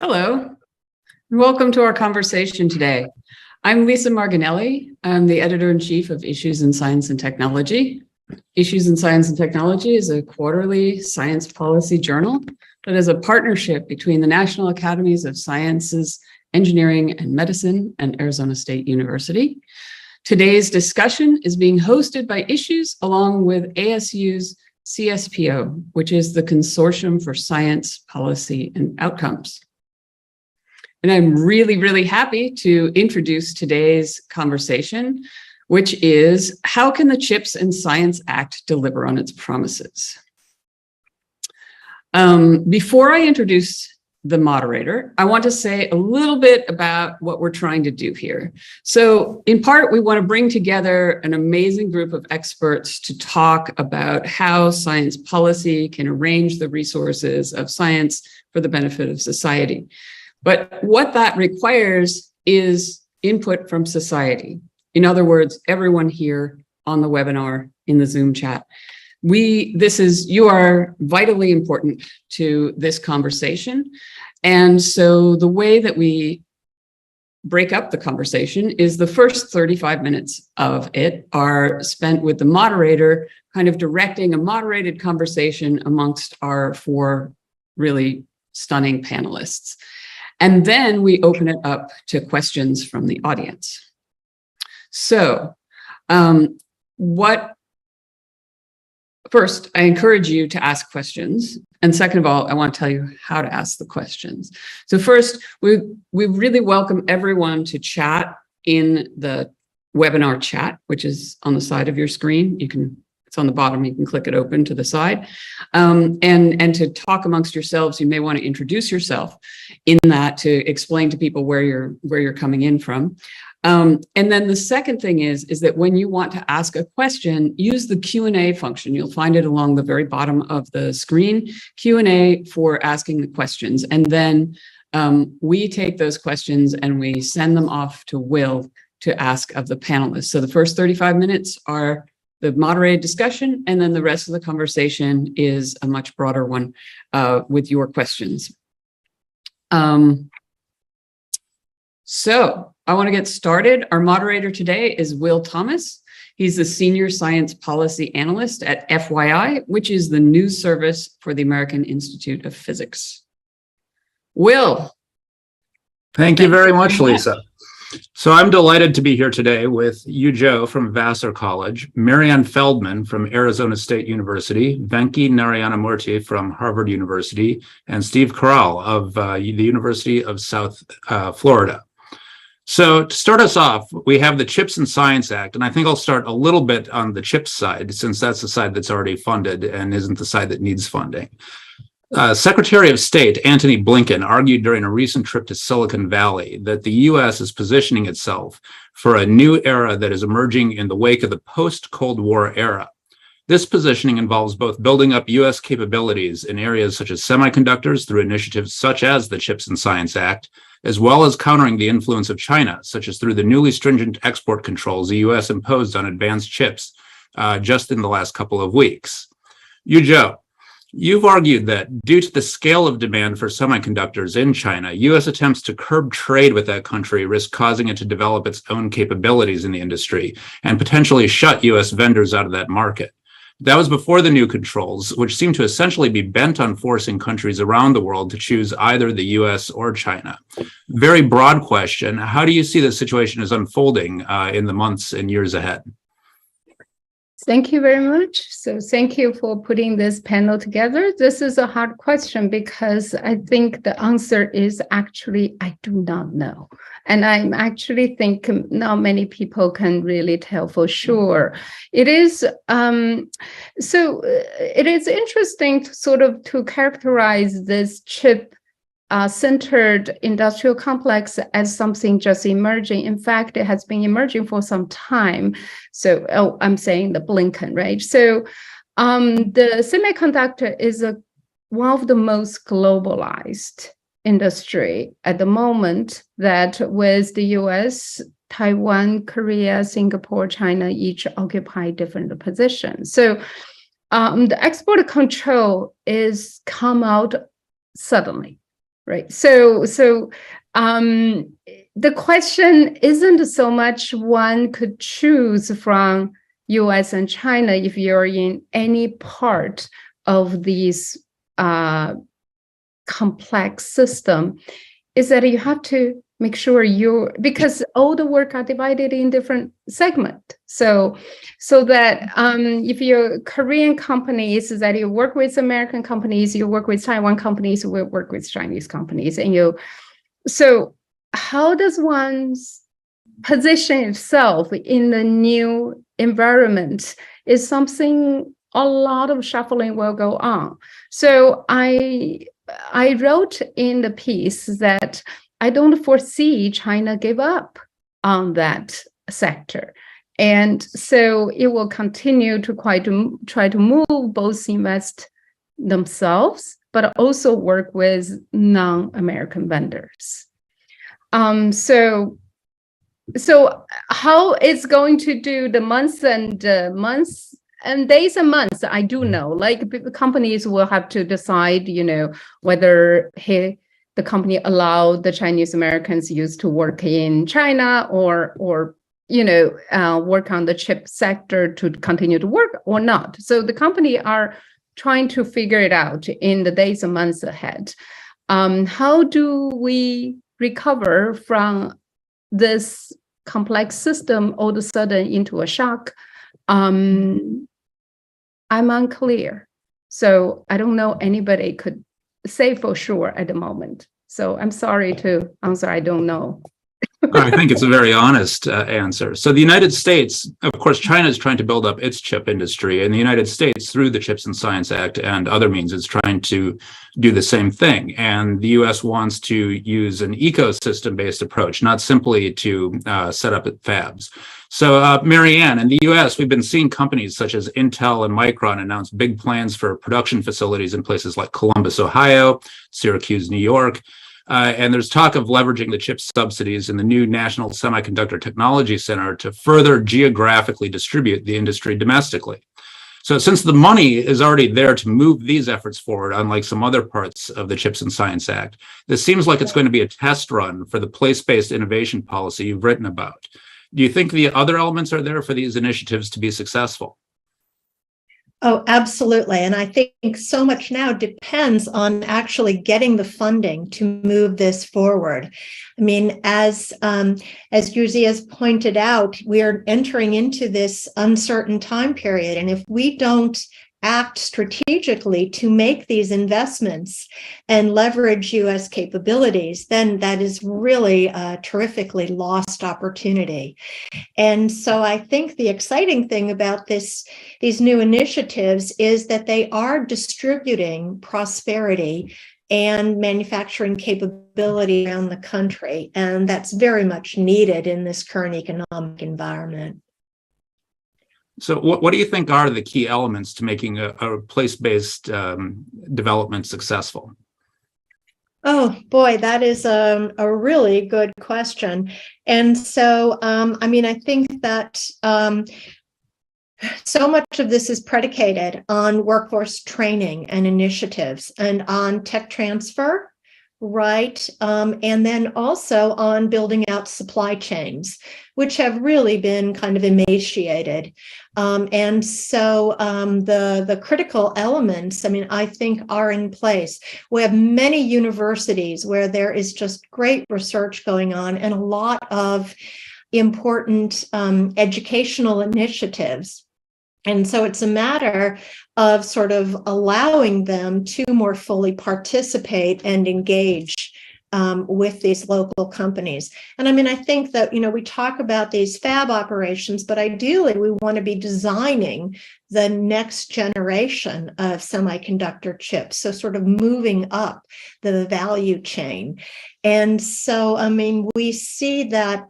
Hello, and welcome to our conversation today. I'm Lisa Marginelli. I'm the editor-in-chief of Issues in Science and Technology. Issues in Science and Technology is a quarterly science policy journal that is a partnership between the National Academies of Sciences, Engineering, and Medicine and Arizona State University. Today's discussion is being hosted by Issues along with ASU's CSPO, which is the Consortium for Science, Policy, and Outcomes. And I'm really, really happy to introduce today's conversation, which is how can the CHIPS and Science Act deliver on its promises? Before I introduce the moderator, I want to say a little bit about what we're trying to do here. So in part, we want to bring together an amazing group of experts to talk about how science policy can arrange the resources of science for the benefit of society. But what that requires is input from society. In other words, everyone here on the webinar, in the Zoom chat. You are vitally important to this conversation. And so the way that we break up the conversation is the first 35 minutes of it are spent with the moderator kind of directing a moderated conversation amongst our four really stunning panelists. And then we open it up to questions from the audience. So first, I encourage you to ask questions. And second of all, I want to tell you how to ask the questions. So first, we really welcome everyone to chat in the webinar chat, which is on the side of your screen. It's on the bottom, you can click it open to the side. And to talk amongst yourselves, you may want to introduce yourself in that to explain to people where you're coming in from. And then the second thing is that when you want to ask a question, use the Q&A function. You'll find it along the very bottom of the screen, Q&A for asking the questions. And then we take those questions and we send them off to Will to ask of the panelists. So the first 35 minutes are the moderated discussion, and then the rest of the conversation is a much broader one with your questions. So I want to get started. Our moderator today is Will Thomas. He's the Senior Science Policy Analyst at FYI, which is the news service for the American Institute of Physics. Will. Thank you very much, Lisa. So I'm delighted to be here today with Yu Zhou from Vassar College, Maryann Feldman from Arizona State University, Venkatesh Naryanamurti from Harvard University, and Steve Currall of the University of South Florida. So to start us off, we have the CHIPS and Science Act, and I think I'll start a little bit on the CHIPS side, since that's the side that's already funded and isn't the side that needs funding. Secretary of State Antony Blinken argued during a recent trip to Silicon Valley that the U.S. is positioning itself for a new era that is emerging in the wake of the post-Cold War era. This positioning involves both building up U.S. capabilities in areas such as semiconductors through initiatives such as the CHIPS and Science Act, as well as countering the influence of China, such as through the newly stringent export controls the U.S. imposed on advanced chips just in the last couple of weeks. Yu Zhou, you've argued that due to the scale of demand for semiconductors in China, U.S. attempts to curb trade with that country risk causing it to develop its own capabilities in the industry and potentially shut U.S. vendors out of that market. That was before the new controls, which seem to essentially be bent on forcing countries around the world to choose either the U.S. or China. Very broad question. How do you see the situation as unfolding in the months and years ahead? Thank you very much. So thank you for putting this panel together. This is a hard question because I think the answer is actually, I do not know. And I actually think not many people can really tell for sure. It is, it is interesting to sort of to characterize this chip centered industrial complex as something just emerging. In fact, it has been emerging for some time. So I'm saying the Blinken, right? So the semiconductor is a one of the most globalized industry at the moment, that with the US, Taiwan, Korea, Singapore, China, each occupy different positions. So the export control is come out suddenly, right? So the question isn't so much one could choose from US and China if you're in any part of these complex system, is that you have to make sure because all the work are divided in different segments. So that if you're Korean companies, that you work with American companies, you work with Taiwan companies, you work with Chinese companies, so how does one position itself in the new environment is something a lot of shuffling will go on. So I wrote in the piece that I don't foresee China give up on that sector. And so it will continue to try to move, both invest themselves, but also work with non-American vendors. So how it's going to do the months and days and months, I do know. Like companies will have to decide, whether the company allow the Chinese Americans used to work in China or work on the chip sector to continue to work or not. So the company are trying to figure it out in the days and months ahead. How do we recover from this complex system all of a sudden into a shock? I'm unclear. So I don't know anybody could say for sure at the moment. So I'm sorry to answer, I don't know. I think it's a very honest answer. So the United States, of course, China is trying to build up its chip industry, and the United States, through the CHIPS and Science Act and other means, is trying to do the same thing. And the U.S. wants to use an ecosystem-based approach, not simply to set up fabs. So, Maryann, in the U.S., we've been seeing companies such as Intel and Micron announce big plans for production facilities in places like Columbus, Ohio, Syracuse, New York. And there's talk of leveraging the CHIPS subsidies in the new National Semiconductor Technology Center to further geographically distribute the industry domestically. So since the money is already there to move these efforts forward, unlike some other parts of the CHIPS and Science Act, this seems like it's going to be a test run for the place-based innovation policy you've written about. Do you think the other elements are there for these initiatives to be successful? Oh, absolutely. And I think so much now depends on actually getting the funding to move this forward. I mean, as Yu Zhou has pointed out, we are entering into this uncertain time period. And if we don't act strategically to make these investments and leverage U.S. capabilities, then that is really a terrifically lost opportunity. And so I think the exciting thing about these new initiatives is that they are distributing prosperity and manufacturing capability around the country. And that's very much needed in this current economic environment. So what do you think are the key elements to making a place-based development successful? Oh, boy, that is a really good question. And so, I think that so much of this is predicated on workforce training and initiatives and on tech transfer, right? And then also on building out supply chains, which have really been kind of emaciated. And so the critical elements, I think, are in place. We have many universities where there is just great research going on and a lot of important educational initiatives. And so it's a matter of sort of allowing them to more fully participate and engage with these local companies. And I think that, we talk about these fab operations, but ideally we want to be designing the next generation of semiconductor chips. So sort of moving up the value chain. And so, we see that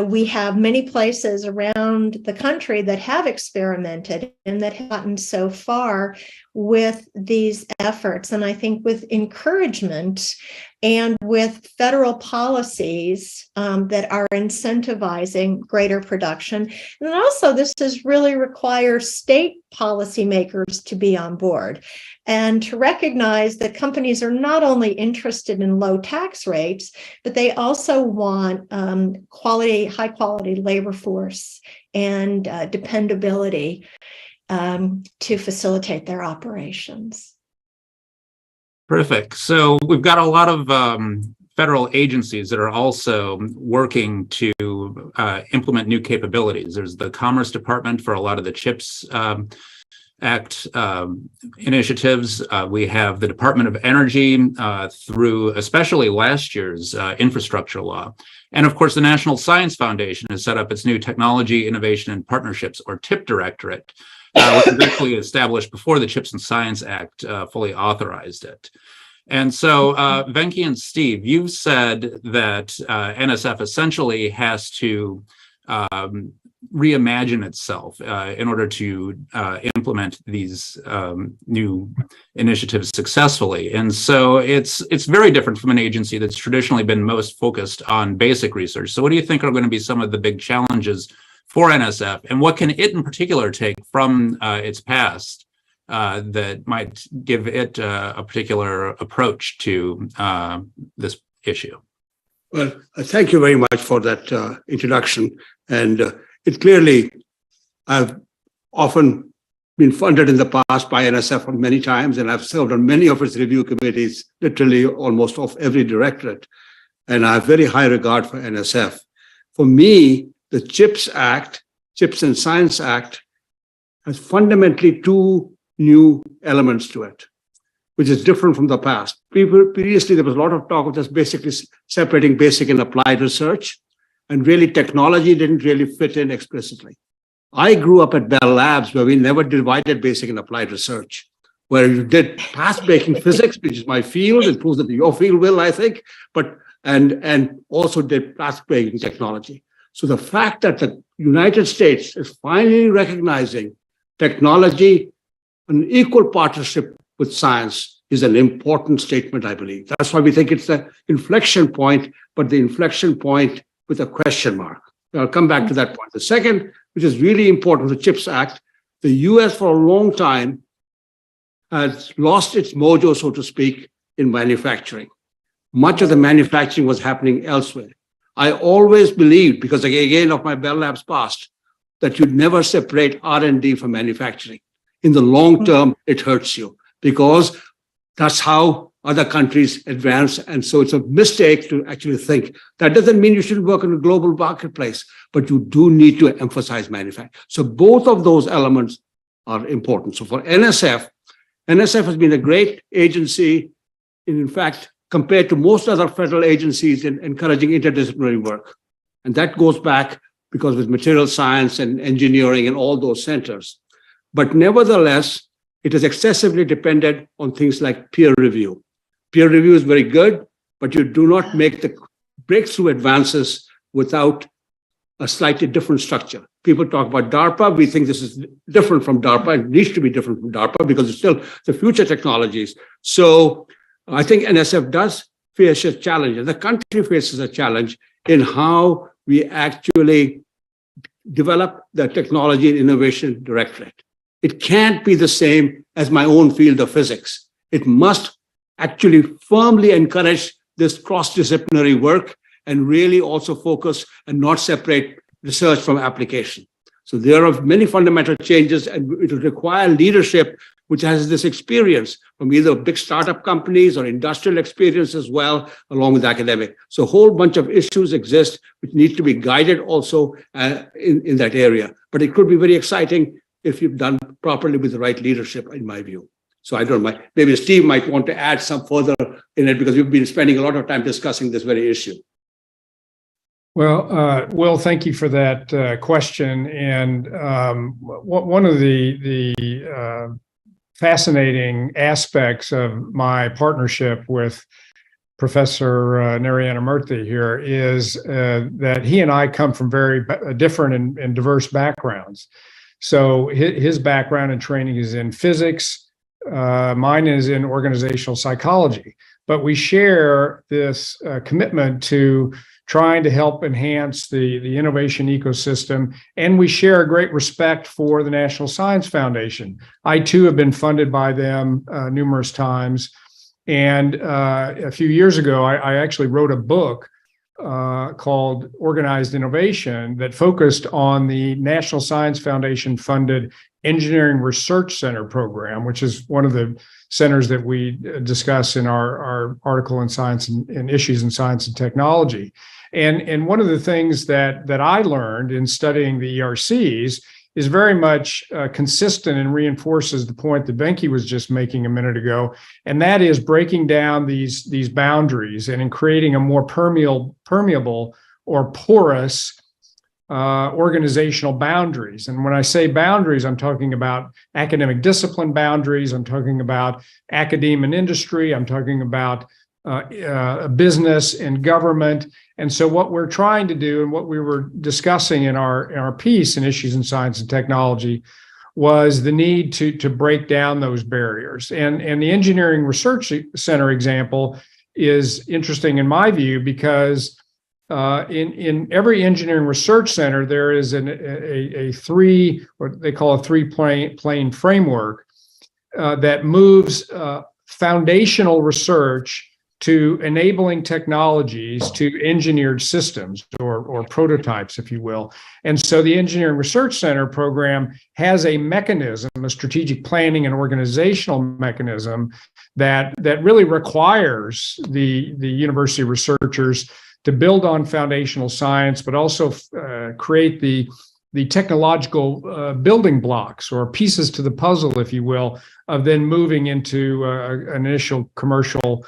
we have many places around the country that have experimented and that have gotten so far with these efforts. And I think with encouragement and with federal policies that are incentivizing greater production. And also, this has really requires state policymakers to be on board and to recognize that companies are not only interested in low tax rates, but they also want high quality labor force and dependability to facilitate their operations. Terrific. So we've got a lot of federal agencies that are also working to implement new capabilities. There's the Commerce Department for a lot of the CHIPS Act initiatives. We have the Department of Energy through especially last year's infrastructure law. And of course, the National Science Foundation has set up its new Technology, Innovation, and Partnerships, or TIP Directorate, which was actually established before the CHIPS and Science Act fully authorized it. And so, Venki and Steve, you've said that NSF essentially has to reimagine itself in order to implement these new initiatives successfully. And so it's very different from an agency that's traditionally been most focused on basic research. So what do you think are going to be some of the big challenges for NSF, and what can it in particular take from its past that might give it a particular approach to this issue? Well, thank you very much for that introduction. And it clearly, I've often been funded in the past by NSF many times, and I've served on many of its review committees, literally almost of every directorate. And I have very high regard for NSF. For me, the CHIPS Act, CHIPS and Science Act, has fundamentally two new elements to it, which is different from the past. Previously, there was a lot of talk of just basically separating basic and applied research, and really technology didn't really fit in explicitly. I grew up at Bell Labs, where we never divided basic and applied research, where you did path-breaking physics, which is my field, and proves that your field will, I think, and also did path-breaking technology. So the fact that the United States is finally recognizing technology, an equal partnership with science, is an important statement, I believe. That's why we think it's the inflection point, but the inflection point with a question mark. I'll come back to that point. The second, which is really important, the CHIPS Act, the US for a long time has lost its mojo, so to speak, in manufacturing. Much of the manufacturing was happening elsewhere. I always believed, because again of my Bell Labs past, that you'd never separate R&D from manufacturing. In the long term, it hurts you, because that's how other countries advance. And so it's a mistake to actually think. That doesn't mean you shouldn't work in a global marketplace, but you do need to emphasize manufacturing. So both of those elements are important. So for NSF has been a great agency, in fact, compared to most other federal agencies in encouraging interdisciplinary work. And that goes back because with material science and engineering and all those centers. But nevertheless, it is excessively dependent on things like peer review. Peer review is very good, but you do not make the breakthrough advances without a slightly different structure. People talk about DARPA. We think this is different from DARPA. It needs to be different from DARPA because it's still the future technologies. So I think NSF does face a challenge, and the country faces a challenge in how we actually develop the technology and innovation directorate. It can't be the same as my own field of physics. It must actually firmly encourage this cross-disciplinary work and really also focus and not separate research from application. So there are many fundamental changes, and it will require leadership which has this experience from either big startup companies or industrial experience as well, along with academic. So a whole bunch of issues exist which need to be guided also in that area. But it could be very exciting if you've done properly with the right leadership, in my view. So I don't mind. Maybe Steve might want to add some further in it because we've been spending a lot of time discussing this very issue. Well, Will, thank you for that question. And one of the fascinating aspects of my partnership with Professor Naryanamurti here is that he and I come from very different and diverse backgrounds. So his background and training is in physics. Mine is in organizational psychology, but we share this commitment to trying to help enhance the innovation ecosystem. And we share a great respect for the National Science Foundation. I too have been funded by them numerous times. And a few years ago, I actually wrote a book called Organized Innovation that focused on the National Science Foundation funded Engineering Research Center program, which is one of the centers that we discuss in our article in Science and Issues in Science and Technology. And one of the things that I learned in studying the ERCs is very much consistent and reinforces the point that Venki was just making a minute ago, and that is breaking down these boundaries and in creating a more permeable or porous organizational boundaries. And when I say boundaries, I'm talking about academic discipline boundaries, I'm talking about academia and industry, I'm talking about business and government. And so what we're trying to do and what we were discussing in our piece in Issues in Science and Technology was the need to break down those barriers. And the Engineering Research Center example is interesting in my view because in every engineering research center, there is a three, what they call a three-plane framework that moves foundational research to enabling technologies to engineered systems or prototypes, if you will. And so the Engineering Research Center program has a mechanism, a strategic planning and organizational mechanism that really requires the university researchers to build on foundational science, but also create the technological building blocks or pieces to the puzzle, if you will, of then moving into an initial commercial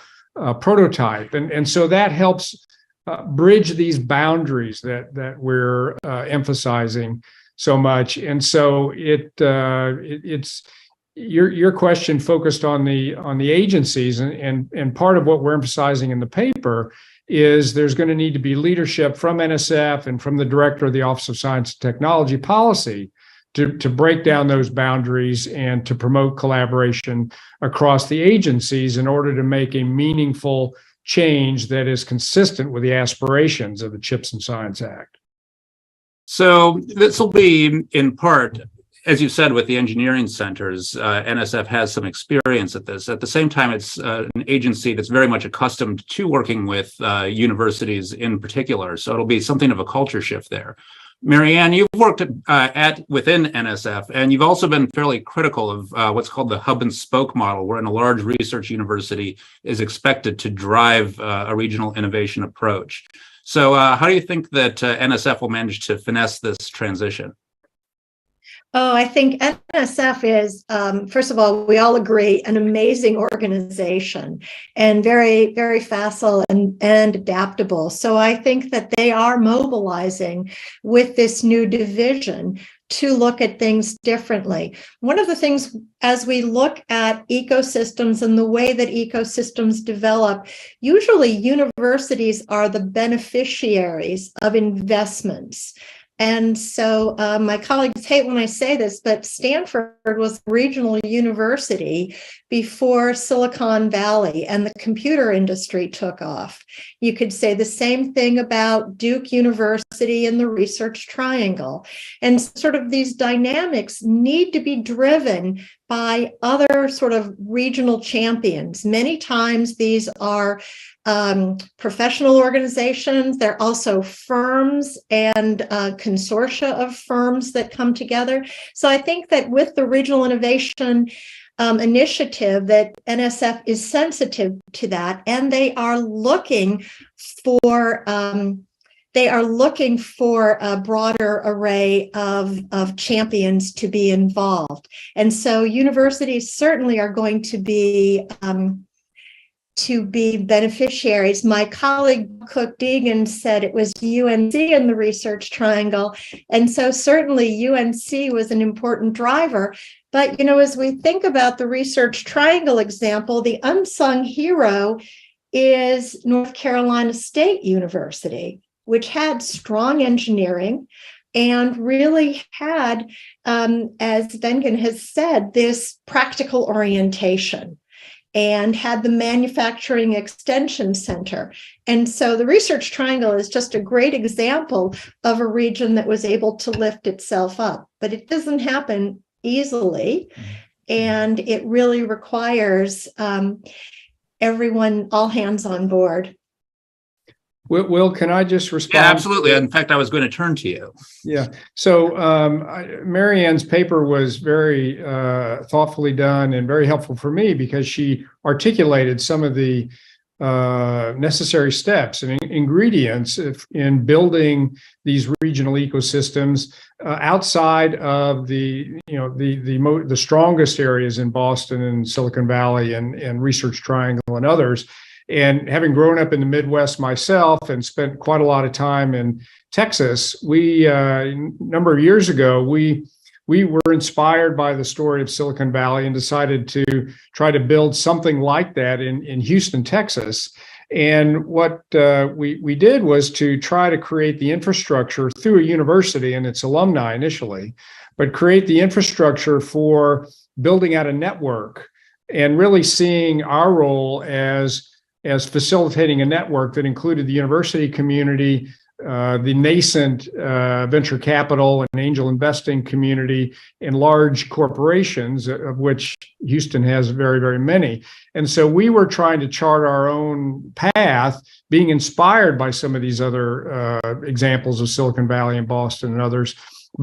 prototype. And so that helps bridge these boundaries that we're emphasizing so much. And so it's your question focused on the agencies, and part of what we're emphasizing in the paper is there's going to need to be leadership from NSF and from the director of the Office of Science and Technology Policy to break down those boundaries and to promote collaboration across the agencies in order to make a meaningful change that is consistent with the aspirations of the CHIPS and Science Act. So this will be in part, as you said, with the engineering centers. NSF has some experience at this. At the same time, it's an agency that's very much accustomed to working with universities in particular. So it'll be something of a culture shift there. Maryann, you've worked within NSF, and you've also been fairly critical of what's called the hub and spoke model, wherein a large research university is expected to drive a regional innovation approach. So how do you think that NSF will manage to finesse this transition? Oh, I think NSF is, first of all, we all agree, an amazing organization and very, very facile and adaptable. So I think that they are mobilizing with this new division to look at things differently. One of the things, as we look at ecosystems and the way that ecosystems develop, usually universities are the beneficiaries of investments. And so my colleagues hate when I say this, but Stanford was a regional university before Silicon Valley and the computer industry took off. You could say the same thing about Duke University and the Research Triangle. And sort of these dynamics need to be driven by other sort of regional champions. Many times these are professional organizations. They're also firms and consortia of firms that come together. So I think that with the regional innovation initiative, that NSF is sensitive to that, and they are looking for a broader array of champions to be involved. And so universities certainly are going to be beneficiaries. My colleague Cook Deegan said it was UNC in the Research Triangle. And so certainly UNC was an important driver. But, you know, as we think about the Research Triangle example, the unsung hero is North Carolina State University, which had strong engineering, and really had, as Venkan has said, this practical orientation and had the manufacturing extension center. And so the Research Triangle is just a great example of a region that was able to lift itself up. But it doesn't happen easily. And it really requires everyone, all hands on board. Will, can I just respond? Yeah, absolutely. In fact, I was going to turn to you. Yeah. So Maryann's paper was very thoughtfully done and very helpful for me because she articulated some of the necessary steps and ingredients in building these regional ecosystems outside of the strongest areas in Boston and Silicon Valley and Research Triangle and others. And having grown up in the Midwest myself and spent quite a lot of time in Texas, we a number of years ago, we were inspired by the story of Silicon Valley and decided to try to build something like that in Houston, Texas. And what we did was to try to create the infrastructure through a university and its alumni initially, but create the infrastructure for building out a network and really seeing our role as facilitating a network that included the university community, the nascent venture capital and angel investing community, and large corporations, of which Houston has very, very many. And so we were trying to chart our own path, being inspired by some of these other examples of Silicon Valley and Boston and others.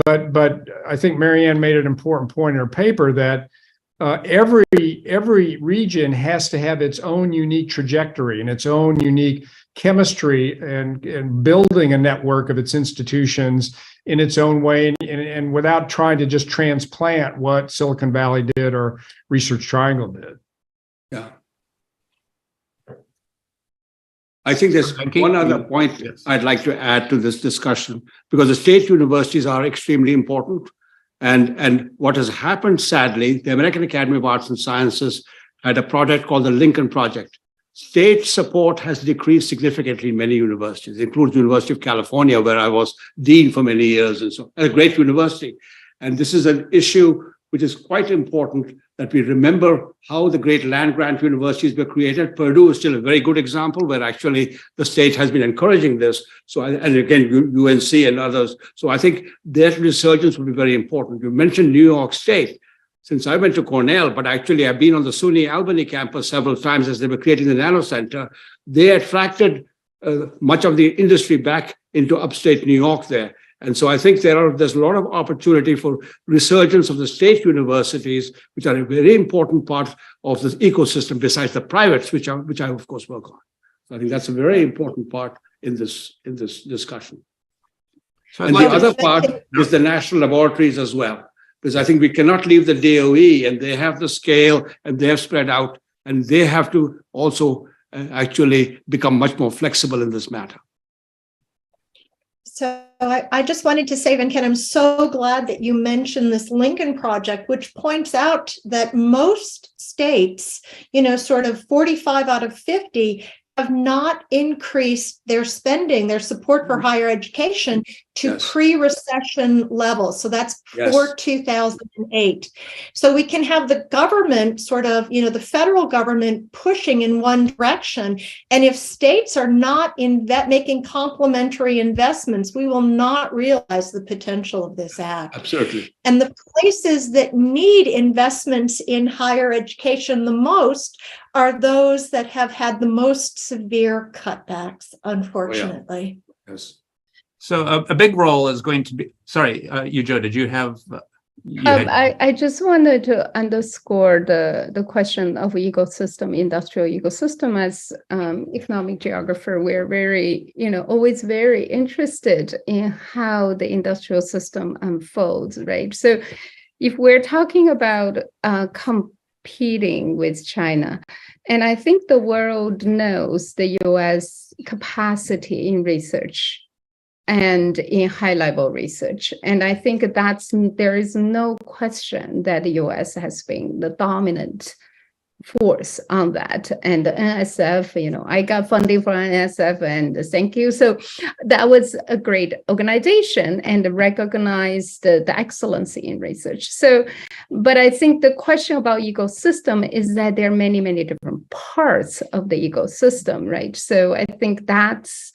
But I think Maryann made an important point in her paper that every region has to have its own unique trajectory and its own unique chemistry and building a network of its institutions in its own way and without trying to just transplant what Silicon Valley did or Research Triangle did. Yeah. I think there's one other point I'd like to add to this discussion, because the state universities are extremely important. And what has happened, sadly, the American Academy of Arts and Sciences had a project called the Lincoln Project. State support has decreased significantly in many universities. It includes the University of California, where I was dean for many years, and so a great university. And this is an issue which is quite important, that we remember how the great land-grant universities were created. Purdue is still a very good example where actually the state has been encouraging this. So, and again, UNC and others. So I think their resurgence will be very important. You mentioned New York State. Since I went to Cornell, but actually I've been on the SUNY Albany campus several times as they were creating the Nano Center, they attracted much of the industry back into upstate New York there. And so I think there's a lot of opportunity for resurgence of the state universities, which are a very important part of this ecosystem besides the privates, which I of course work on. So I think that's a very important part in this discussion. So and the other part is the national laboratories as well, because I think we cannot leave the DOE, and they have the scale and they have spread out, and they have to also actually become much more flexible in this matter. So I just wanted to say, Venkat, I'm so glad that you mentioned this Lincoln Project, which points out that most states, sort of 45 out of 50, have not increased their spending, their support for higher education to pre-recession levels. So that's for 2008. So we can have the government sort of, the federal government pushing in one direction. And if states are not making complementary investments, we will not realize the potential of this act. Absolutely. And the places that need investments in higher education the most are those that have had the most severe cutbacks, unfortunately. Oh, yeah. Yes. So a big role is going to be, sorry, Yu Zhou, did you have? I just wanted to underscore the question of ecosystem, industrial ecosystem. As economic geographer, we're very, always very interested in how the industrial system unfolds, right? So if we're talking about competing with China, and I think the world knows the US capacity in research and in high-level research. And I think there is no question that the US has been the dominant force on that. And the NSF, I got funding from NSF, and thank you. So that was a great organization and recognized the excellency in research. So, but I think the question about ecosystem is that there are many, many different parts of the ecosystem, right? So I think that's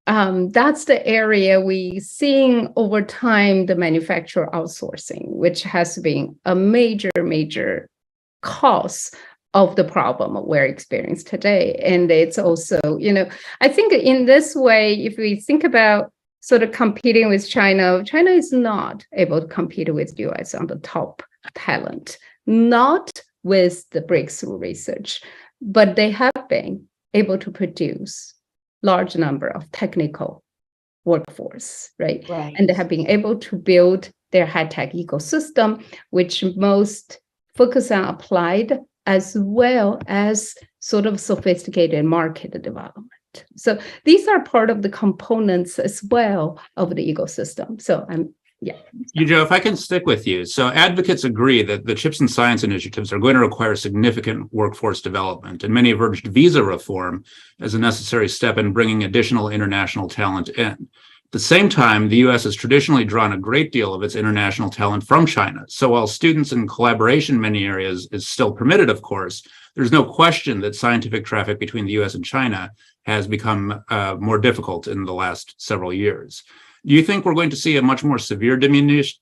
the area we seeing over time, the manufacturer outsourcing, which has been a major cause of the problem we're experiencing today. And it's also, I think in this way, if we think about sort of competing with China, China is not able to compete with the US on the top talent, not with the breakthrough research, but they have been able to produce large number of technical workforce, right? And they have been able to build their high-tech ecosystem, which most focus on applied as well as sort of sophisticated market development. So these are part of the components as well of the ecosystem. So Yu Zhou, if I can stick with you. So advocates agree that the CHIPS and Science initiatives are going to require significant workforce development, and many have urged visa reform as a necessary step in bringing additional international talent in. At the same time, the U.S. has traditionally drawn a great deal of its international talent from China. So while students and collaboration in many areas is still permitted, of course, there's no question that scientific traffic between the U.S. and China has become more difficult in the last several years. Do you think we're going to see a much more severe diminution,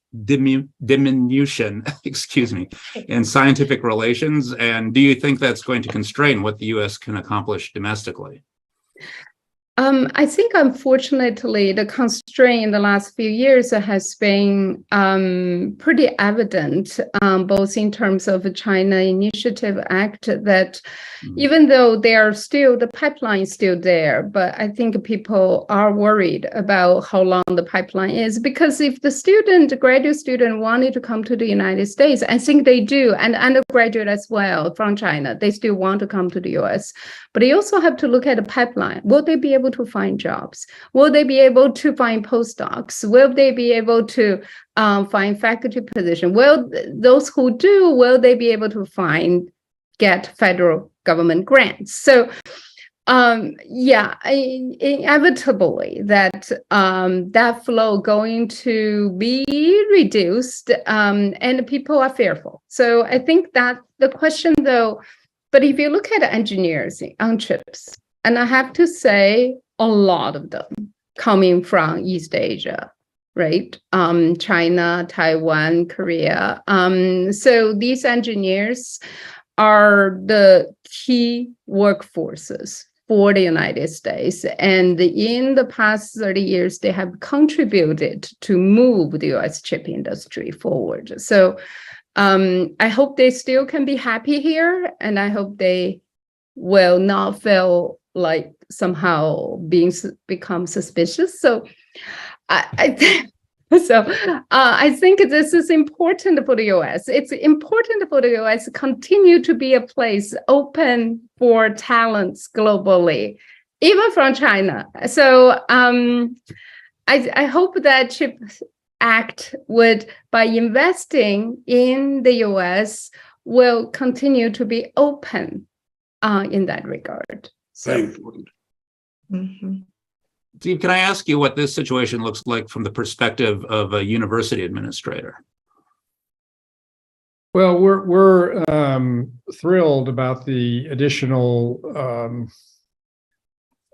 in scientific relations? And do you think that's going to constrain what the U.S. can accomplish domestically? I think, unfortunately, the constraint in the last few years has been pretty evident, both in terms of the China Initiative Act, that even though the pipeline is still there, but I think people are worried about how long the pipeline is, because if the graduate student wanted to come to the United States, I think they do, and undergraduate as well from China, they still want to come to the US. But you also have to look at the pipeline. Will they be able to find jobs? Will they be able to find postdocs? Will they be able to find faculty position? Will those who do, will they be able to get federal government grants? So inevitably that flow going to be reduced, and people are fearful. So I think that the question though, but if you look at engineers on chips, and I have to say a lot of them coming from East Asia, right? China, Taiwan, Korea. So these engineers are the key workforces for the United States. And in the past 30 years, they have contributed to move the US chip industry forward. So I hope they still can be happy here, and I hope they will not feel like somehow become suspicious. So I think this is important for the US. It's important for the US to continue to be a place open for talents globally, even from China. So I hope that CHIPS Act by investing in the US, will continue to be open in that regard. So. Very important. Mm-hmm. Steve, can I ask you what this situation looks like from the perspective of a university administrator? Well, we're thrilled about the additional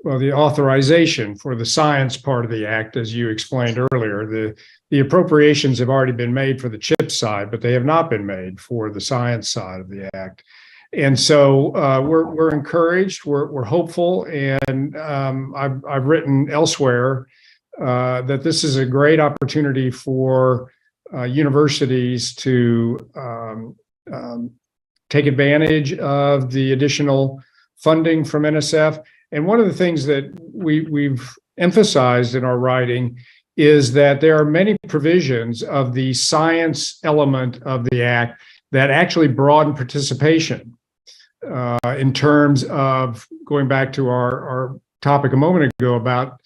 the authorization for the science part of the act, as you explained earlier. The appropriations have already been made for the chip side, but they have not been made for the science side of the act. And so we're encouraged, we're hopeful, and I've written elsewhere that this is a great opportunity for universities to take advantage of the additional funding from NSF. And one of the things that we've emphasized in our writing is that there are many provisions of the science element of the act that actually broaden participation in terms of going back to our topic a moment ago about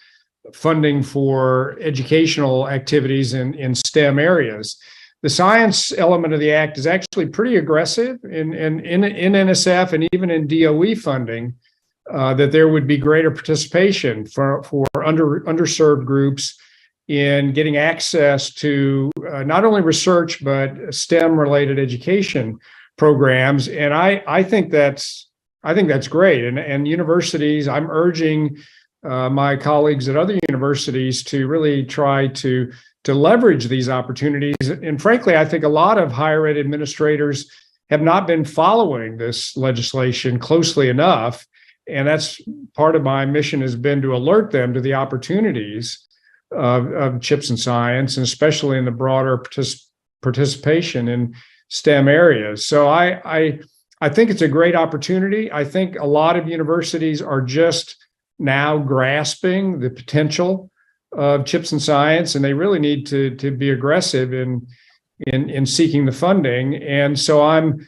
funding for educational activities in STEM areas. the science element of the act is actually pretty aggressive in NSF and even in DOE funding, that there would be greater participation for underserved groups in getting access to not only research, but STEM related education programs. And I think that's great. And universities, I'm urging my colleagues at other universities to really try to leverage these opportunities. And frankly, I think a lot of higher ed administrators have not been following this legislation closely enough. And that's part of my mission, has been to alert them to the opportunities of CHIPS and science, and especially in the broader participation in STEM areas. So I think it's a great opportunity. I think a lot of universities are just now grasping the potential of CHIPS and science, and they really need to be aggressive in seeking the funding. And so I'm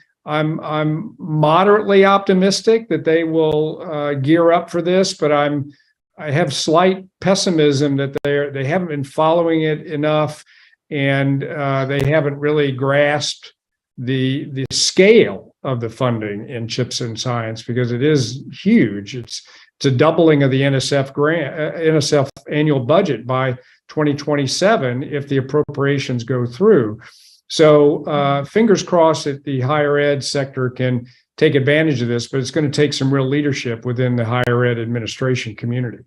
moderately optimistic that they will gear up for this, but I have slight pessimism that they haven't been following it enough, and they haven't really grasped the scale of the funding in CHIPS and science, because it is huge. It's a doubling of the NSF annual budget by 2027 if the appropriations go through. So fingers crossed that the higher ed sector can take advantage of this, but it's going to take some real leadership within the higher ed administration community.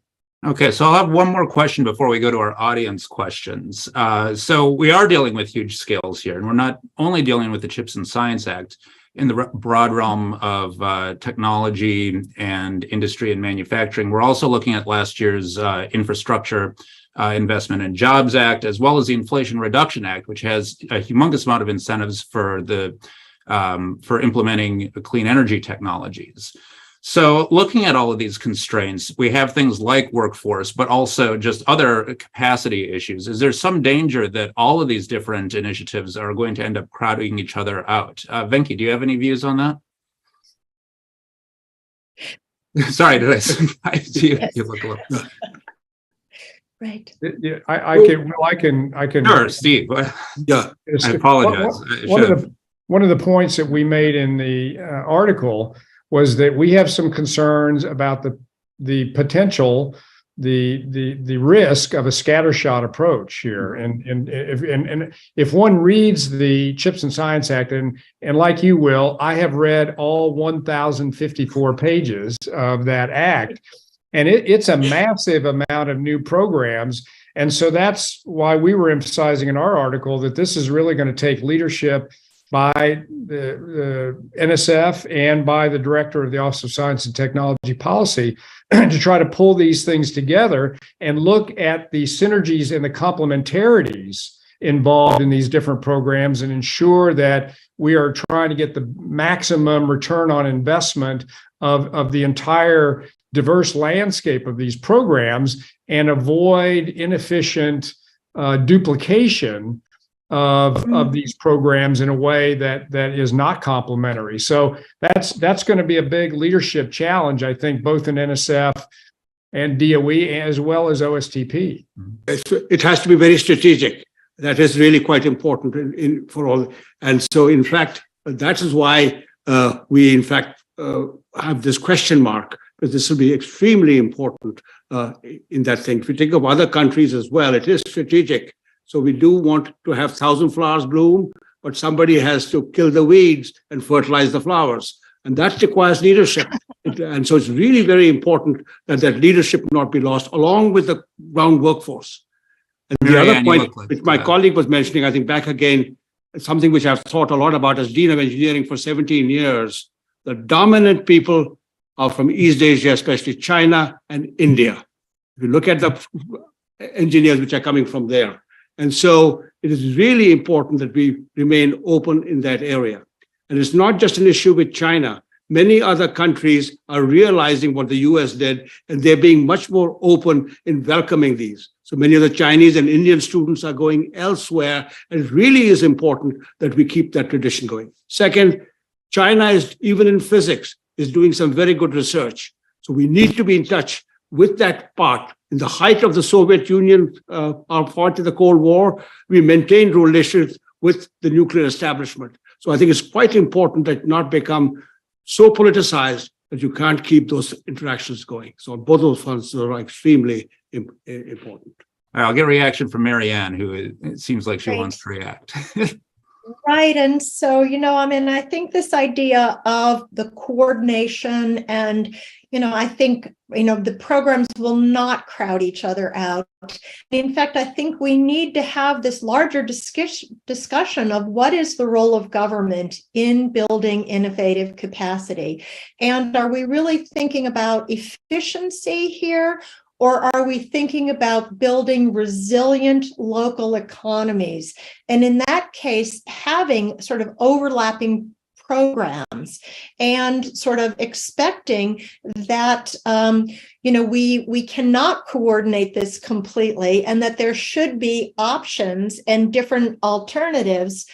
Okay, so I'll have one more question before we go to our audience questions. So we are dealing with huge scales here, and we're not only dealing with the CHIPS and Science Act in the broad realm of technology and industry and manufacturing. We're also looking at last year's Infrastructure Investment and Jobs Act, as well as the Inflation Reduction Act, which has a humongous amount of incentives for implementing clean energy technologies. So looking at all of these constraints, we have things like workforce, but also just other capacity issues. Is there some danger that all of these different initiatives are going to end up crowding each other out? Venki, do you have any views on that? Sorry, did I see you? Yes. You look a little. Right. Yeah, I can. Sure, Steve. Yeah, I apologize. One of the points that we made in the article was that we have some concerns about the potential, the risk of a scattershot approach here. And if one reads the CHIPS and Science Act, and like you will, I have read all 1,054 pages of that act, and it's a massive amount of new programs. And so that's why we were emphasizing in our article that this is really going to take leadership by the NSF and by the director of the Office of Science and Technology Policy to try to pull these things together and look at the synergies and the complementarities involved in these different programs, and ensure that we are trying to get the maximum return on investment of the entire diverse landscape of these programs, and avoid inefficient duplication of these programs in a way that is not complementary. So that's going to be a big leadership challenge, I think, both in NSF and DOE, as well as OSTP. it has to be very strategic. That is really quite important for all. And so, in fact, that is why we, in fact, have this question mark, because this will be extremely important in that thing. If you think of other countries as well, it is strategic. So we do want to have 1,000 flowers bloom, but somebody has to kill the weeds and fertilize the flowers. And that requires leadership. And so it's really very important that leadership not be lost, along with the ground workforce. And the other point, which my colleague was mentioning, I think back again, something which I've thought a lot about as Dean of Engineering for 17 years, the dominant people are from East Asia, especially China and India. If you look at the engineers which are coming from there. And so it is really important that we remain open in that area. And it's not just an issue with China. Many other countries are realizing what the US did, and they're being much more open in welcoming these. So many of the Chinese and Indian students are going elsewhere, and it really is important that we keep that tradition going. Second, China is, even in physics, is doing some very good research. So we need to be in touch with that part. In the height of the Soviet Union, our part of the Cold War, we maintained relations with the nuclear establishment. So I think it's quite important that it not become so politicized that you can't keep those interactions going. So on both those fronts are extremely important. All right, I'll get a reaction from Maryann, who it seems like she Great. wants to react. Right. And so, I think this idea of the coordination and, I think, the programs will not crowd each other out. In fact, I think we need to have this larger discussion of what is the role of government in building innovative capacity. And are we really thinking about efficiency here? Or are we thinking about building resilient local economies? And in that case, having sort of overlapping programs and sort of expecting that, we cannot coordinate this completely and that there should be options and different alternatives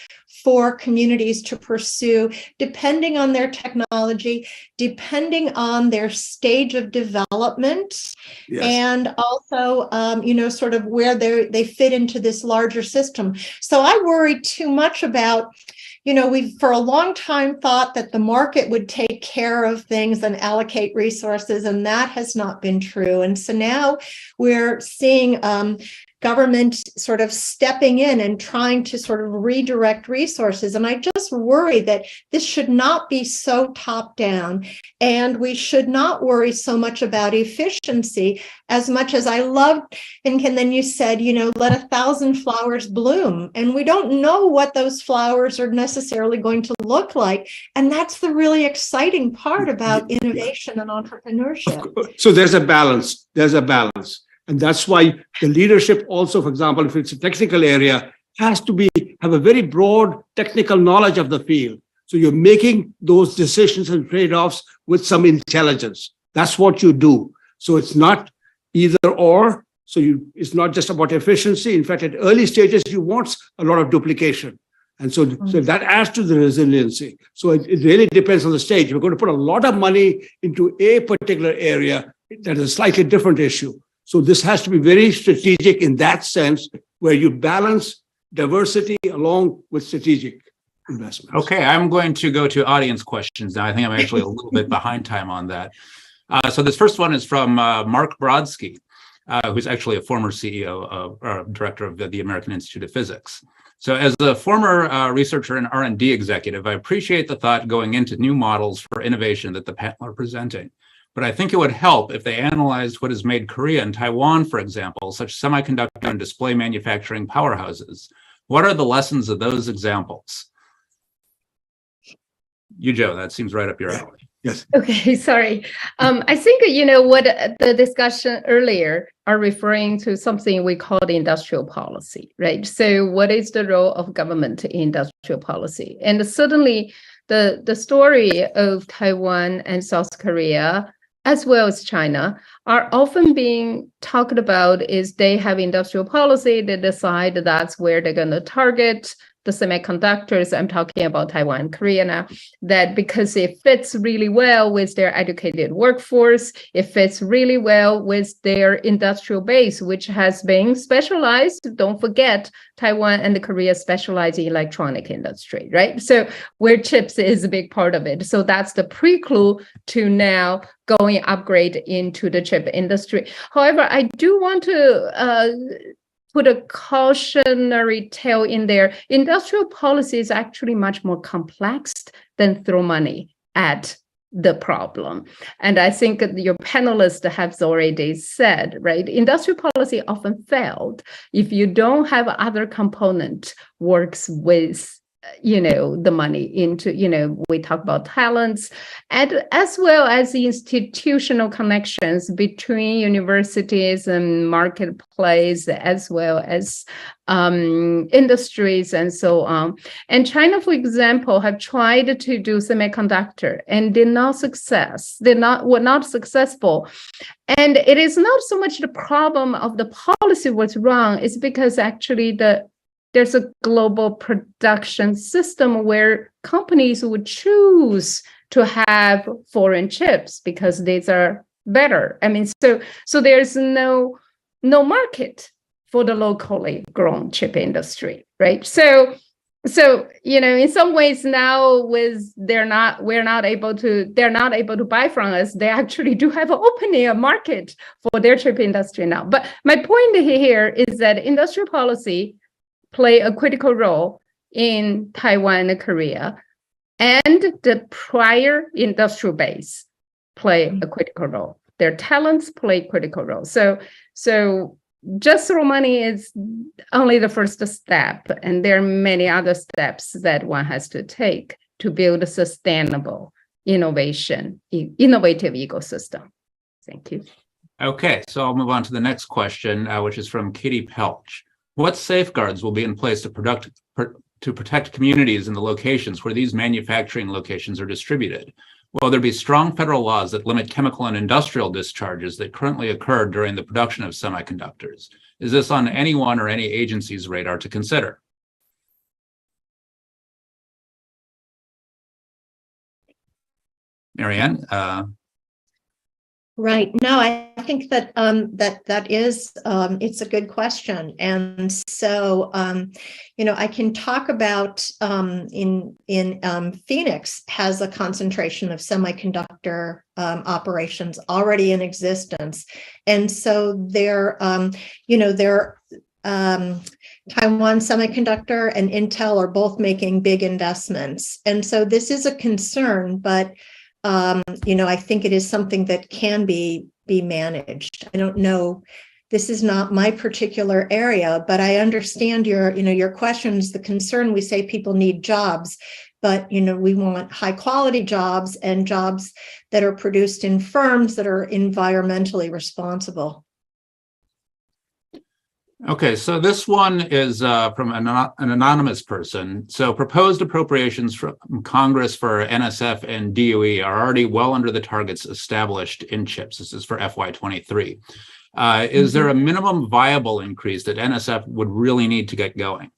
for communities to pursue, depending on their technology, depending on their stage of development, Yes. and also, sort of where they fit into this larger system. So I worry too much about, we've for a long time thought that the market would take care of things and allocate resources, and that has not been true. And so now we're seeing government sort of stepping in and trying to sort of redirect resources. And I just worry that this should not be so top down, and we should not worry so much about efficiency as much as I loved. And then you said, let 1,000 flowers bloom. And we don't know what those flowers are necessarily going to look like. And that's the really exciting part about innovation and entrepreneurship. So there's a balance. And that's why the leadership also, for example, if it's a technical area, has to have a very broad technical knowledge of the field. So you're making those decisions and trade-offs with some intelligence. That's what you do. So it's not either or. So it's not just about efficiency. In fact, at early stages, you want a lot of duplication. And so that adds to the resiliency. So it really depends on the stage. We're going to put a lot of money into a particular area that is a slightly different issue. So this has to be very strategic in that sense, where you balance diversity along with strategic investments. Okay, I'm going to go to audience questions now. I think I'm actually a little bit behind time on that. So this first one is from Mark Brodsky, who's actually a former CEO director of the American Institute of Physics. So as a former researcher and R&D executive, I appreciate the thought going into new models for innovation that the panel are presenting. But I think it would help if they analyzed what has made Korea and Taiwan, for example, such semiconductor and display manufacturing powerhouses. What are the lessons of those examples? Yu Zhou, that seems right up your alley. Yes. Okay, sorry. I think, what the discussion earlier are referring to something we call the industrial policy, right? So what is the role of government in industrial policy? And certainly the story of Taiwan and South Korea, as well as China, are often being talked about is they have industrial policy, they decide that's where they're going to target the semiconductors. I'm talking about Taiwan and Korea now, that because it fits really well with their educated workforce, it fits really well with their industrial base, which has been specialized. Don't forget, Taiwan and Korea specialize in electronic industry, right? So where chips is a big part of it. So that's the prelude to now going upgrade into the chip industry. However, I do want to put a cautionary tale in there. Industrial policy is actually much more complex than throw money at the problem. And I think your panelists have already said, right, industrial policy often failed if you don't have other component works with the money into, we talk about talents, and as well as the institutional connections between universities and marketplace, as well as industries and so on. And China, for example, have tried to do semiconductor and were not successful. And it is not so much the problem of the policy was wrong, it's because actually there's a global production system where companies would choose to have foreign chips because these are better. I mean, so there's no market for the locally grown chip industry, right? So So, in some ways now they're not able to buy from us. They actually do have an opening a market for their chip industry now. But my point here is that industrial policy play a critical role in Taiwan and Korea, and the prior industrial base play a critical role. Their talents play a critical role. So just throw money is only the first step, and there are many other steps that one has to take to build a sustainable innovative ecosystem. Thank you. Okay, so I'll move on to the next question, which is from Kitty Pelch. What safeguards will be in place to protect communities in the locations where these manufacturing locations are distributed? Will there be strong federal laws that limit chemical and industrial discharges that currently occur during the production of semiconductors? Is this on anyone or any agency's radar to consider? Maryann? Right. No, I think that that is it's a good question, and so I can talk about in Phoenix has a concentration of semiconductor operations already in existence, and so they're Taiwan Semiconductor and Intel are both making big investments, and so this is a concern, but I think it is something that can be managed. I don't know. This is not my particular area, but I understand your questions. The concern, we say people need jobs, but we want high quality jobs and jobs that are produced in firms that are environmentally responsible. Okay, so this one is from an anonymous person. So proposed appropriations from Congress for NSF and DOE are already well under the targets established in CHIPS. This is for FY23. Is there a minimum viable increase that NSF would really need to get going?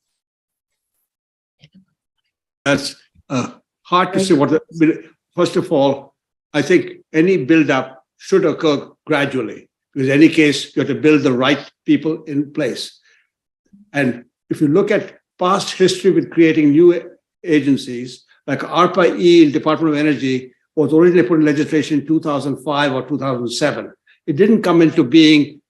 That's hard to say. First of all, I think any build-up should occur gradually. Because in any case, you have to build the right people in place. And if you look at past history with creating new agencies, like ARPA-E in Department of Energy was originally put in legislation in 2005 or 2007. It didn't come into being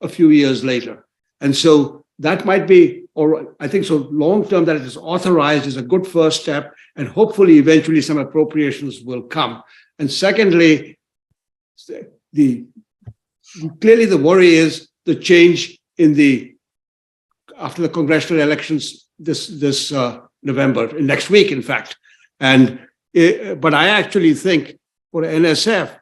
a few years later. And so that might be, or I think so long-term that it is authorized is a good first step, and hopefully eventually some appropriations will come. And secondly, clearly the worry is the change after the congressional elections this November, next week, in fact. But I actually think for NSF,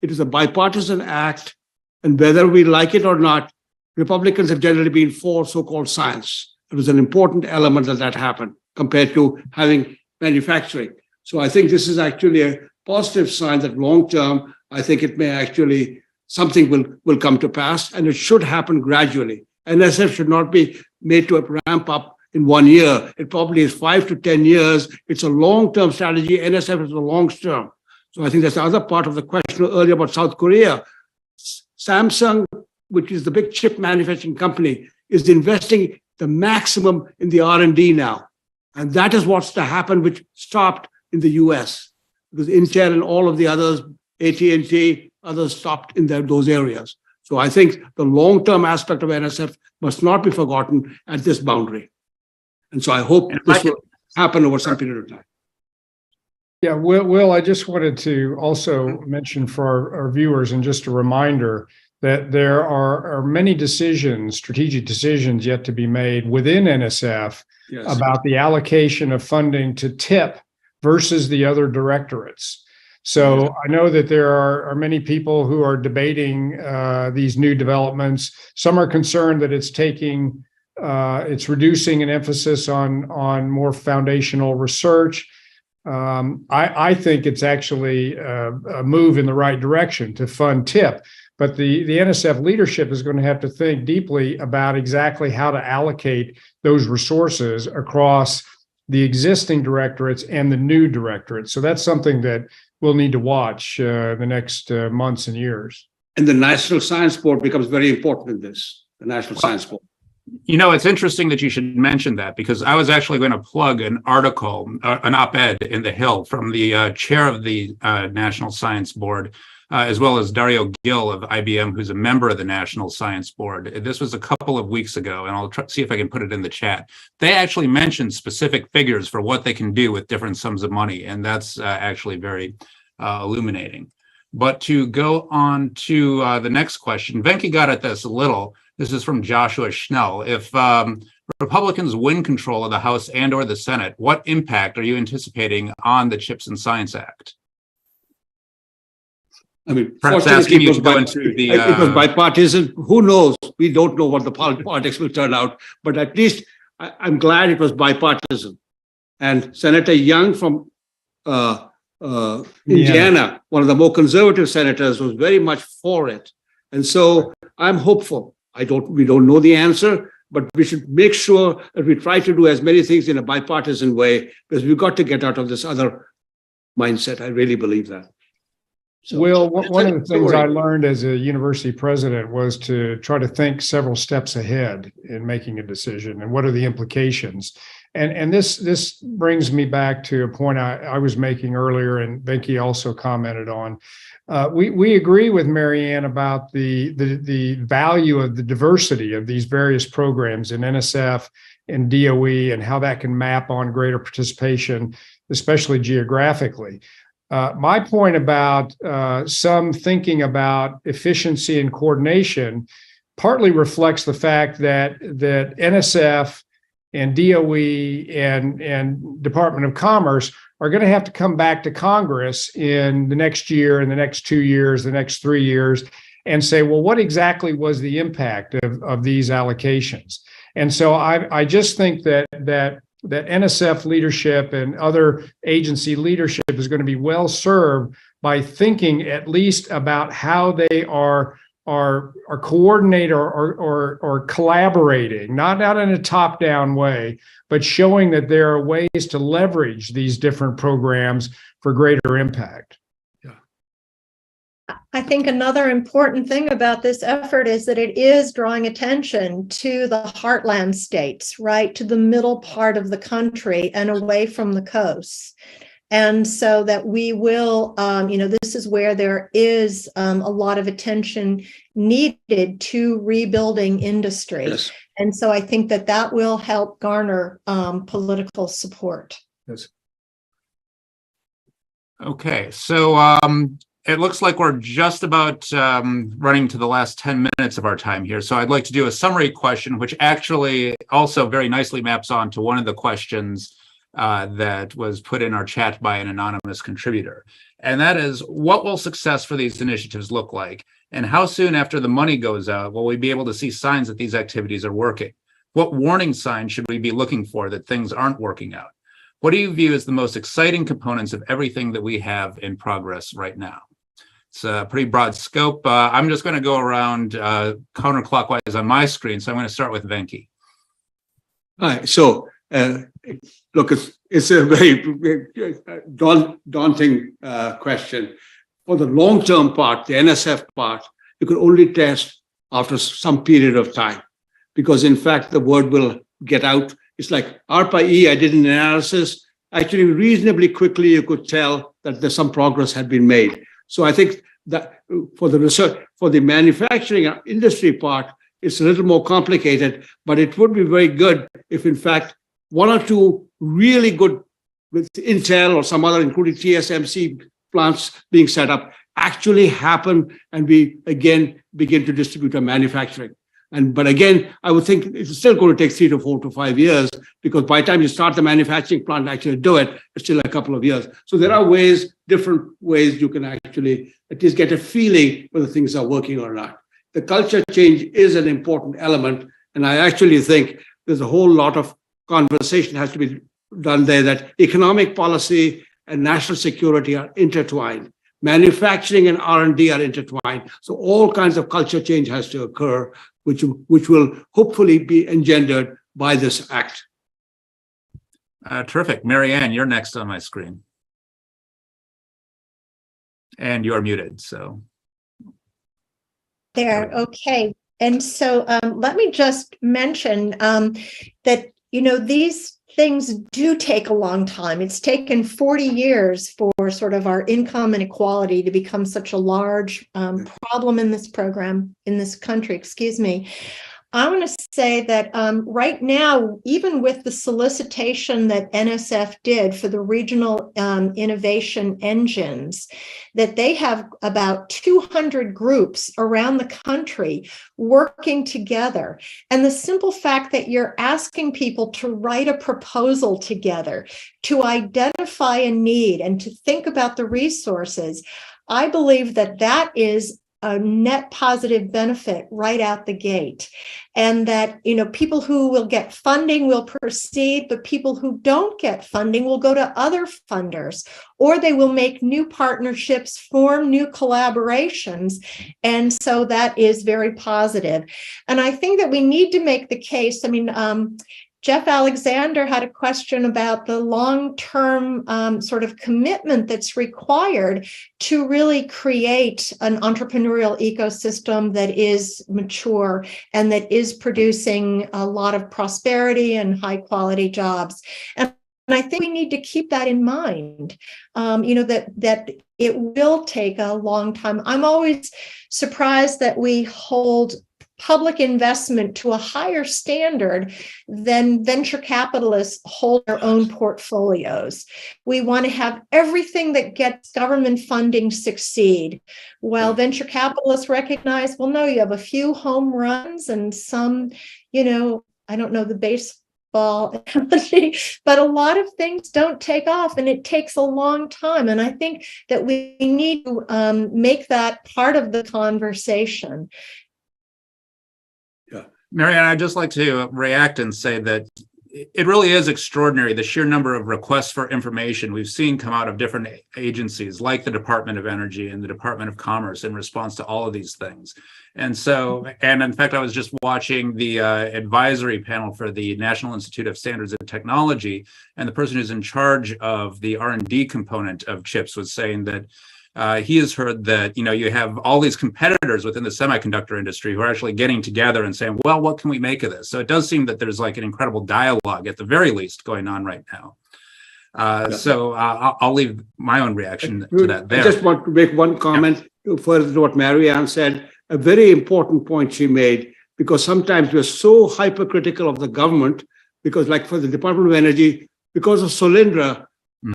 it is a bipartisan act, and whether we like it or not, Republicans have generally been for so-called science. It was an important element that happened compared to having manufacturing. So I think this is actually a positive sign that long-term, I think it may actually something will come to pass, and it should happen gradually. NSF should not be made to ramp up in 1 year. It probably is 5 to 10 years. It's a long-term strategy. NSF is a long-term. So I think that's the other part of the question earlier about South Korea. Samsung, which is the big chip manufacturing company, is investing the maximum in the R&D now. And that is what's to happen, which stopped in the US. Because Intel and all of the others, AT&T, others stopped in those areas. So I think the long-term aspect of NSF must not be forgotten at this boundary. And so I hope this will happen over some period of time. Yeah, Will, I just wanted to also mention for our viewers, and just a reminder, that there are many strategic decisions yet to be made within NSF about the allocation of funding to TIP versus the other directorates. So I know that there are many people who are debating these new developments. Some are concerned that it's reducing an emphasis on more foundational research. I think it's actually a move in the right direction to fund TIP. But the NSF leadership is going to have to think deeply about exactly how to allocate those resources across the existing directorates and the new directorates. So that's something that we'll need to watch the next months and years. And the National Science Board becomes very important in this, the National Science Board. You know, it's interesting that you should mention that because I was actually going to plug an article, an op-ed in The Hill from the chair of the National Science Board, as well as Dario Gil of IBM, who's a member of the National Science Board. This was a couple of weeks ago, and I'll see if I can put it in the chat. They actually mentioned specific figures for what they can do with different sums of money, and that's actually very illuminating. But to go on to the next question, Venki got at this a little. This is from Joshua Schnell. If Republicans win control of the House and or the Senate, what impact are you anticipating on the CHIPS and Science Act? I mean, perhaps asking you to go into the... it was bipartisan. Who knows? We don't know what the politics will turn out, but at least I'm glad it was bipartisan. And Senator Young from Indiana, one of the more conservative senators, was very much for it. And so I'm hopeful. We don't know the answer, but we should make sure that we try to do as many things in a bipartisan way, because we've got to get out of this other mindset. I really believe that. So, Will, one of the things I learned as a university president was to try to think several steps ahead in making a decision and what are the implications. And this brings me back to a point I was making earlier, and Venki also commented on. We agree with Maryann about the value of the diversity of these various programs in NSF and DOE and how that can map on greater participation, especially geographically. My point about some thinking about efficiency and coordination partly reflects the fact that NSF and DOE and Department of Commerce are going to have to come back to Congress in the next year, in the next 2 years, the next 3 years, and say, well, what exactly was the impact of these allocations? And so I just think that NSF leadership and other agency leadership is going to be well served by thinking at least about how they are coordinating or collaborating, not in a top-down way, but showing that there are ways to leverage these different programs for greater impact. I think another important thing about this effort is that it is drawing attention to the heartland states, right, to the middle part of the country and away from the coasts. And so that we will, this is where there is a lot of attention needed to rebuilding industry. Yes. And so I think that will help garner political support. Yes. Okay, so it looks like we're just about running to the last 10 minutes of our time here. So I'd like to do a summary question, which actually also very nicely maps on to one of the questions that was put in our chat by an anonymous contributor. And that is, what will success for these initiatives look like? And how soon after the money goes out will we be able to see signs that these activities are working? What warning signs should we be looking for that things aren't working out? What do you view as the most exciting components of everything that we have in progress right now? It's a pretty broad scope. I'm just going to go around counterclockwise on my screen. So I'm going to start with Venki. All right. So, look, it's a very daunting question. For the long-term part, the NSF part, you can only test after some period of time, because in fact, the word will get out. It's like ARPA-E, I did an analysis. Actually, reasonably quickly, you could tell that there's some progress had been made. So I think that for the research, for the manufacturing industry part, it's a little more complicated, but it would be very good if, in fact, one or two really good with Intel or some other, including TSMC plants being set up, actually happen, and we again begin to distribute our manufacturing. But again, I would think it's still going to take 3 to 4 to 5 years, because by the time you start the manufacturing plant and actually do it, it's still a couple of years. So there are different ways you can actually at least get a feeling whether things are working or not. The culture change is an important element, and I actually think there's a whole lot of conversation has to be done there, that economic policy and national security are intertwined. Manufacturing and R&D are intertwined. So all kinds of culture change has to occur, which will hopefully be engendered by this act. Terrific. Maryann, you're next on my screen. And you're muted, so. There, okay. And so let me just mention that, these things do take a long time. It's taken 40 years for sort of our income inequality to become such a large problem in this country, excuse me. I want to say that right now, even with the solicitation that NSF did for the regional innovation engines, that they have about 200 groups around the country working together. And the simple fact that you're asking people to write a proposal together, to identify a need and to think about the resources, I believe that that is a net positive benefit right out the gate. And that, people who will get funding will proceed, but people who don't get funding will go to other funders, or they will make new partnerships, form new collaborations. And so that is very positive. And I think that we need to make the case. Jeff Alexander had a question about the long-term sort of commitment that's required to really create an entrepreneurial ecosystem that is mature and that is producing a lot of prosperity and high-quality jobs. And I think we need to keep that in mind, that it will take a long time. I'm always surprised that we hold public investment to a higher standard than venture capitalists hold their own portfolios. We want to have everything that gets government funding succeed, while venture capitalists recognize, well, no, you have a few home runs and some, I don't know the baseball analogy, but a lot of things don't take off and it takes a long time. And I think that we need to make that part of the conversation. Maryann, I'd just like to react and say that it really is extraordinary, the sheer number of requests for information we've seen come out of different agencies like the Department of Energy and the Department of Commerce in response to all of these things. And in fact, I was just watching the advisory panel for the National Institute of Standards and Technology, and the person who's in charge of the R&D component of chips was saying that he has heard that, you have all these competitors within the semiconductor industry who are actually getting together and saying, well, what can we make of this? So it does seem that there's like an incredible dialogue at the very least going on right now. So I'll leave my own reaction to that there. I just want to make one comment further to what Maryann said, a very important point she made, because sometimes we're so hypercritical of the government, because like for the Department of Energy, because of Solyndra,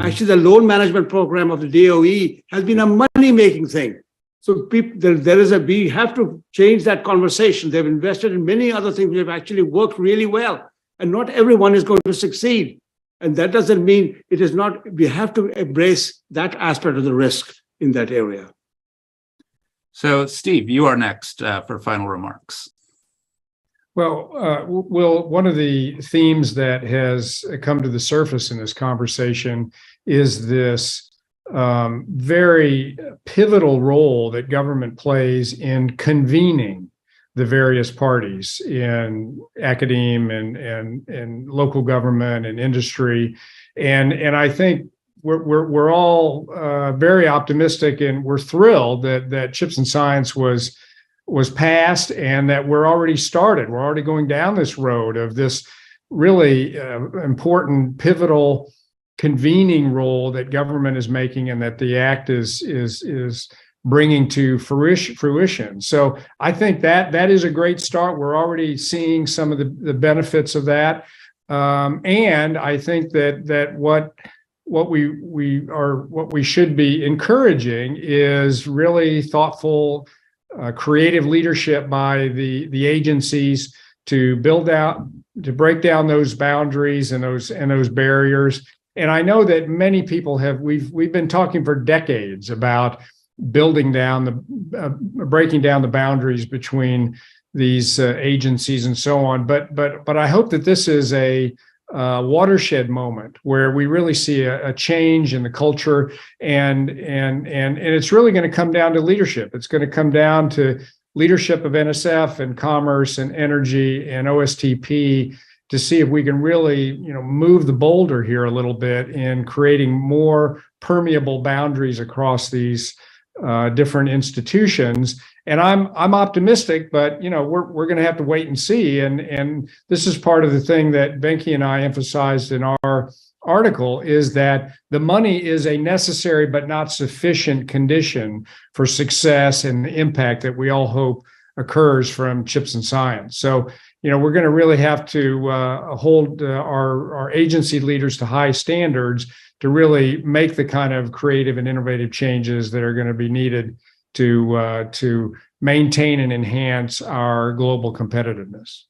actually, the loan management program of the DOE has been a money-making thing. So we have to change that conversation. They've invested in many other things that have actually worked really well, and not everyone is going to succeed. And that doesn't mean it is not. We have to embrace that aspect of the risk in that area. So, Steve, you are next for final remarks. Well, one of the themes that has come to the surface in this conversation is this very pivotal role that government plays in convening the various parties in academia and local government and industry, and I think we're all very optimistic, and we're thrilled that Chips and Science was passed, and that we're already started. We're already going down this road of this really important, pivotal convening role that government is making, and that the act is bringing to fruition. So I think that is a great start. We're already seeing some of the benefits of that, and I think that what we should be encouraging is really thoughtful, creative leadership by the agencies to break down those boundaries and those barriers. And I know that many people we've been talking for decades about breaking down the boundaries between these agencies and so on. But I hope that this is a watershed moment where we really see a change in the culture, and it's really going to come down to leadership. It's going to come down to leadership of NSF and Commerce and Energy and OSTP to see if we can really, move the boulder here a little bit in creating more permeable boundaries across these different institutions, And I'm optimistic, but we're going to have to wait and see. And this is part of the thing that Venki and I emphasized in our article, is that the money is a necessary but not sufficient condition for success and the impact that we all hope occurs from chips and science. So, we're going to really have to hold our agency leaders to high standards to really make the kind of creative and innovative changes that are going to be needed to maintain and enhance our global competitiveness.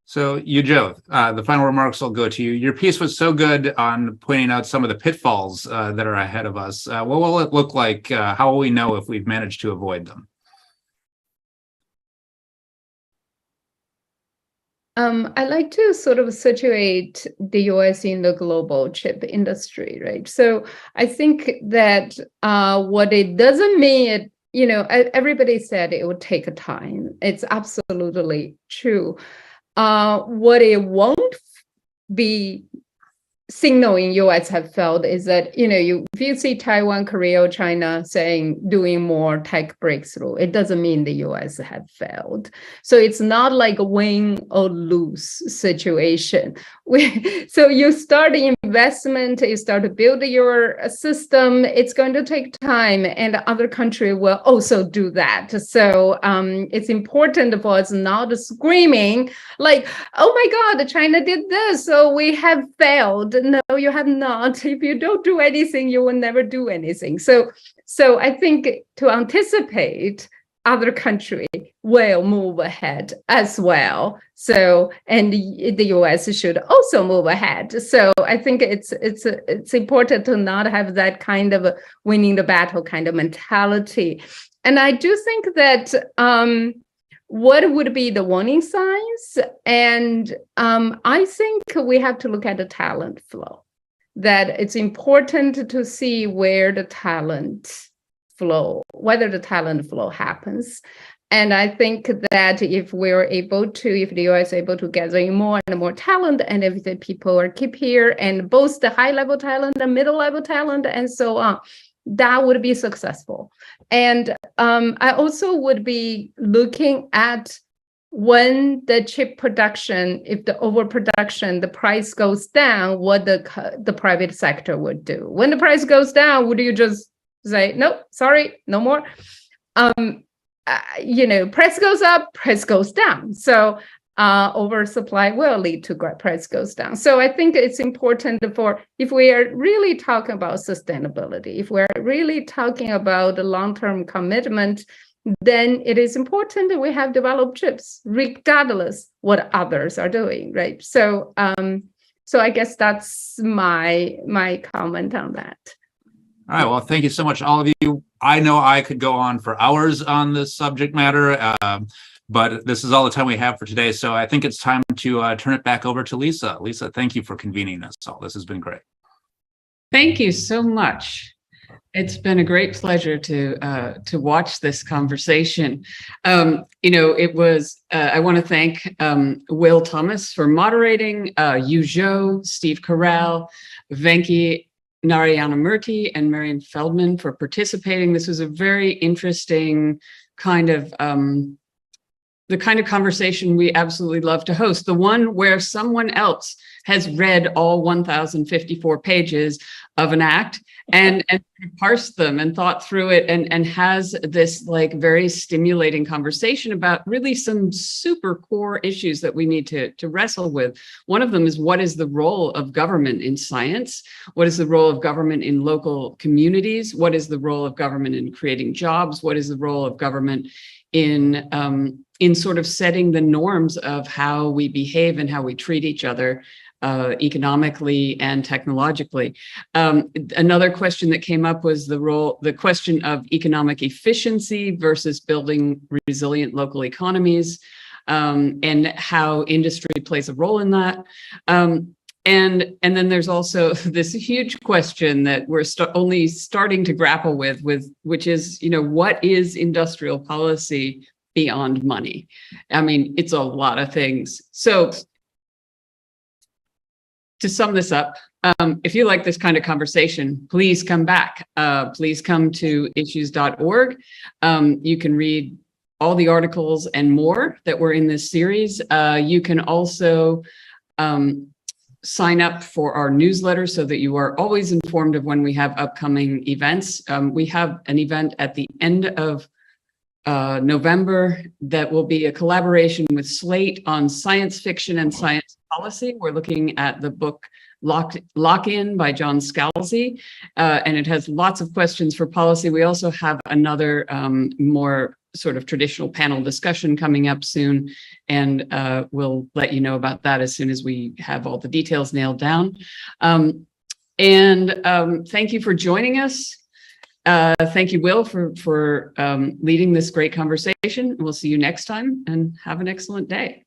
So, Yu Zhou, the final remarks will go to you. Your piece was so good on pointing out some of the pitfalls that are ahead of us. What will it look like? How will we know if we've managed to avoid them? I like to sort of situate the US in the global chip industry, right? So I think that what it doesn't mean, everybody said it would take time. It's absolutely true. What it won't be signaling US have felt is that, if you see Taiwan, Korea, China doing more tech breakthrough, it doesn't mean the US have failed. So it's not like a win or lose situation. So you start investment, you start to build your system, it's going to take time, and other countries will also do that. So it's important for us not screaming like, oh my God, China did this, so we have failed. No, you have not. If you don't do anything, you will never do anything. So I think to anticipate, other countries will move ahead as well. So, and the US should also move ahead. So I think it's important to not have that kind of winning the battle kind of mentality. And I do think that what would be the warning signs? And I think we have to look at the talent flow, that it's important to see where the talent flow, whether the talent flow happens. And I think that if the US is able to gather in more and more talent, and if the people are keep here, and both the high level talent, the middle level talent, and so on, that would be successful. And I also would be looking at when the chip production, if the overproduction, the price goes down, what the private sector would do. When the price goes down, would you just say, no, sorry, no more? Price goes up, price goes down. So oversupply will lead to price goes down. So I think it's important if we are really talking about sustainability, if we're really talking about the long-term commitment, then it is important that we have developed chips, regardless what others are doing, right? So I guess that's my comment on that. All right. Well, thank you so much, all of you. I know I could go on for hours on this subject matter, but this is all the time we have for today. So I think it's time to turn it back over to Lisa. Lisa, thank you for convening us all. This has been great. Thank you so much. It's been a great pleasure to watch this conversation. It was, I want to thank Will Thomas for moderating, Yu Zhou, Steve Currall, Venki Naryanamurti, and Maryann Feldman for participating. This was a very interesting kind of the kind of conversation we absolutely love to host, the one where someone else has read all 1,054 pages of an act and parsed them and thought through it and has this like very stimulating conversation about really some super core issues that we need to wrestle with. One of them is, what is the role of government in science? What is the role of government in local communities? What is the role of government in creating jobs? What is the role of government in sort of setting the norms of how we behave and how we treat each other economically and technologically. Another question that came up was the question of economic efficiency versus building resilient local economies, and how industry plays a role in that. And then there's also this huge question that we're only starting to grapple with, which is, what is industrial policy beyond money? I mean, it's a lot of things. So to sum this up, if you like this kind of conversation, please come back. Please come to issues.org. You can read all the articles and more that were in this series. You can also sign up for our newsletter so that you are always informed of when we have upcoming events. We have an event at the end of November that will be a collaboration with Slate on science fiction and science policy. We're looking at the book Lock-In by John Scalzi, and it has lots of questions for policy. We also have another more sort of traditional panel discussion coming up soon, and we'll let you know about that as soon as we have all the details nailed down. Thank you for joining us. Thank you, Will, for leading this great conversation. We'll see you next time, and have an excellent day.